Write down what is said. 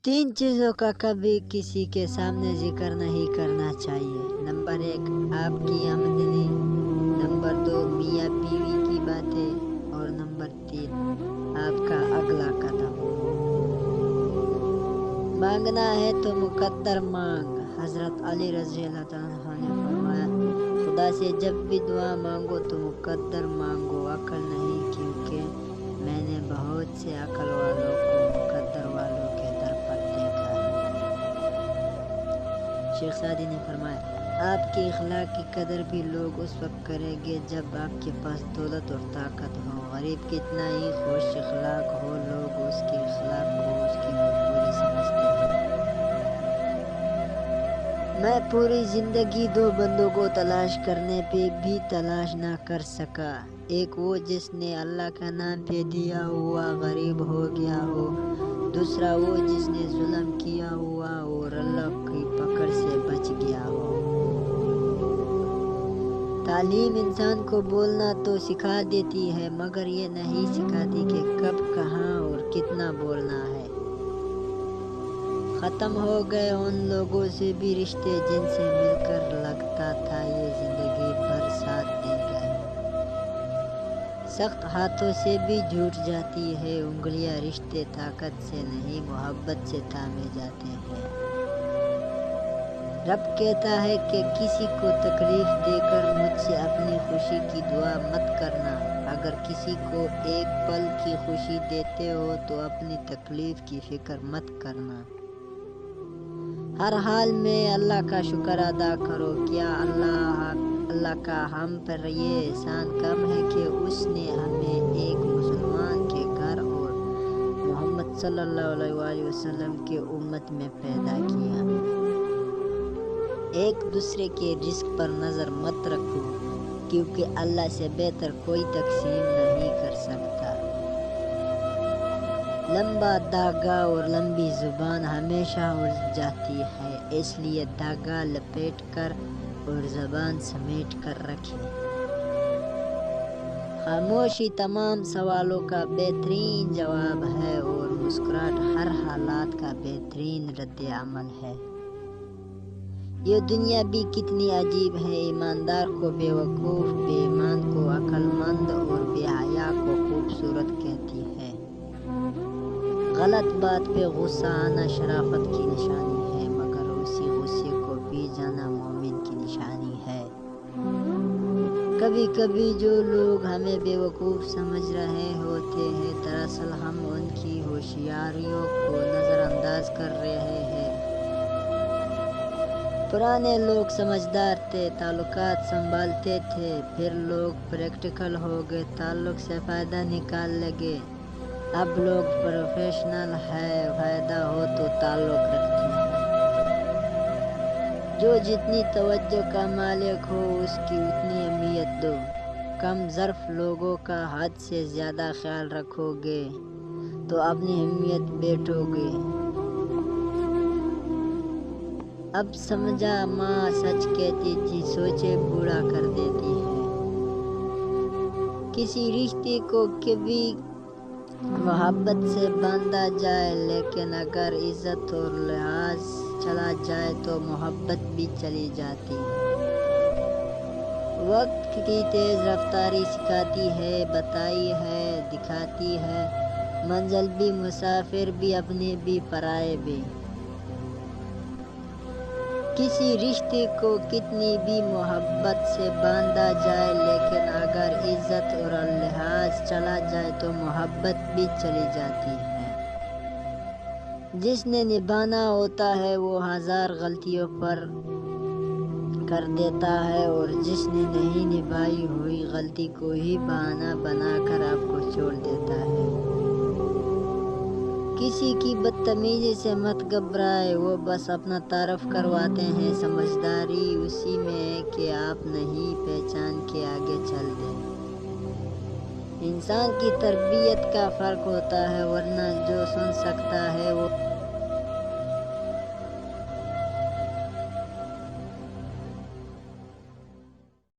3 चीज़ों का कभी किसी के सामने जिक्र नहीं करना चाहिए। नंबर 1 आपकी आमदनी, नंबर 2 मियाँ बीवी की बातें और नंबर 3 आपका अगला कदम। मांगना है तो मुकद्दर मांग। हज़रत अली रज़ी अल्लाह तआला अन्हु ने फरमाया, खुदा से जब भी दुआ मांगो तो मुकद्दर मांगो, अक्ल नहीं, क्योंकि मैंने बहुत से अक्ल वालों को मुकद्दर वालों के दर पर देखा है। शेख सादी ने फरमाया, आपके इखलाक की कदर भी लोग उस वक्त करेंगे जब आपके पास दौलत और ताकत हो। गरीब कितना ही खुश इखलाक हो, लोग उसके इखलाक को उसकी मजबूरी समझते हैं। मैं पूरी जिंदगी 2 बंदों को तलाश करने पे भी तलाश ना कर सका। एक वो जिसने अल्लाह का नाम पे दिया हुआ गरीब हो गया हो, दूसरा वो जिसने जुल्म किया हुआ और अल्लाह की पकड़ से बच गया हो। तालीम इंसान को बोलना तो सिखा देती है, मगर ये नहीं सिखाती कि कब, कहाँ और कितना बोलना है। ख़त्म हो गए उन लोगों से भी रिश्ते जिनसे मिलकर लगता था ये ज़िंदगी भर साथ देंगे। सख्त हाथों से भी झूठ जाती है उंगलियां, रिश्ते ताकत से नहीं मोहब्बत से थामे जाते हैं। रब कहता है कि किसी को तकलीफ देकर मुझसे अपनी खुशी की दुआ मत करना। अगर किसी को एक पल की खुशी देते हो तो अपनी तकलीफ की फिक्र मत करना। हर हाल में अल्लाह का शुक्र अदा करो। क्या अल्लाह का हम पर ये एहसान कम है कि उसने हमें एक मुसलमान के घर और मोहम्मद सल्लल्लाहु अलैहि वसल्लम के उम्मत में पैदा किया। एक दूसरे के रिस्क पर नज़र मत रखो, क्योंकि अल्लाह से बेहतर कोई तकसीम नहीं कर सकता। लंबा धागा और लंबी जुबान हमेशा उलझ जाती है, इसलिए धागा लपेट कर और जुबान समेट कर रखें। खामोशी तमाम सवालों का बेहतरीन जवाब है और मुस्कुराहट हर हालात का बेहतरीन रद्द अमल है। ये दुनिया भी कितनी अजीब है, ईमानदार को बेवकूफ़, बेईमान को अक्लमंद और बेहया को खूबसूरत कहती है। गलत बात पे गुस्सा आना शराफत की निशानी है, मगर उसी गुस्से को पी जाना मोमिन की निशानी है। कभी कभी जो लोग हमें बेवकूफ़ समझ रहे होते हैं, दरअसल हम उनकी होशियारियों को नज़रअंदाज कर रहे हैं। पुराने लोग समझदार थे, ताल्लुकात संभालते थे, फिर लोग प्रैक्टिकल हो गए, ताल्लुक से फ़ायदा निकाल लगे। अब लोग प्रोफेशनल है, फ़ायदा हो तो ताल्लुक रखते हैं। जो जितनी तवज्जो का मालिक हो उसकी उतनी अहमियत दो। कम ज़र्फ़ लोगों का हद से ज़्यादा ख्याल रखोगे तो अपनी अहमियत बैठोगे। अब समझा माँ सच कहती थी, सोचे बूढ़ा कर देती है। किसी रिश्ते को कभी मोहब्बत से बांधा जाए, लेकिन अगर इज्जत और लिहाज चला जाए तो मोहब्बत भी चली जाती है। वक्त की तेज़ रफ्तारी सिखाती है, बताई है, दिखाती है, मंजिल भी, मुसाफिर भी, अपने भी, पराए भी। किसी रिश्ते को कितनी भी मोहब्बत से बांधा जाए, लेकिन अगर इज्जत और लिहाज चला जाए तो मोहब्बत भी चली जाती है। जिसने निभाना होता है वो 1000 गलतियों पर कर देता है, और जिसने नहीं निभाई हुई गलती को ही बहाना बनाकर आपको छोड़ देता है। किसी की बदतमीजी से मत घबराए, वो बस अपना तारफ करवाते हैं। समझदारी उसी में है कि आप नहीं पहचान के आगे चल दें। इंसान की तरबियत का फ़र्क होता है, वरना जो सुन सकता है वो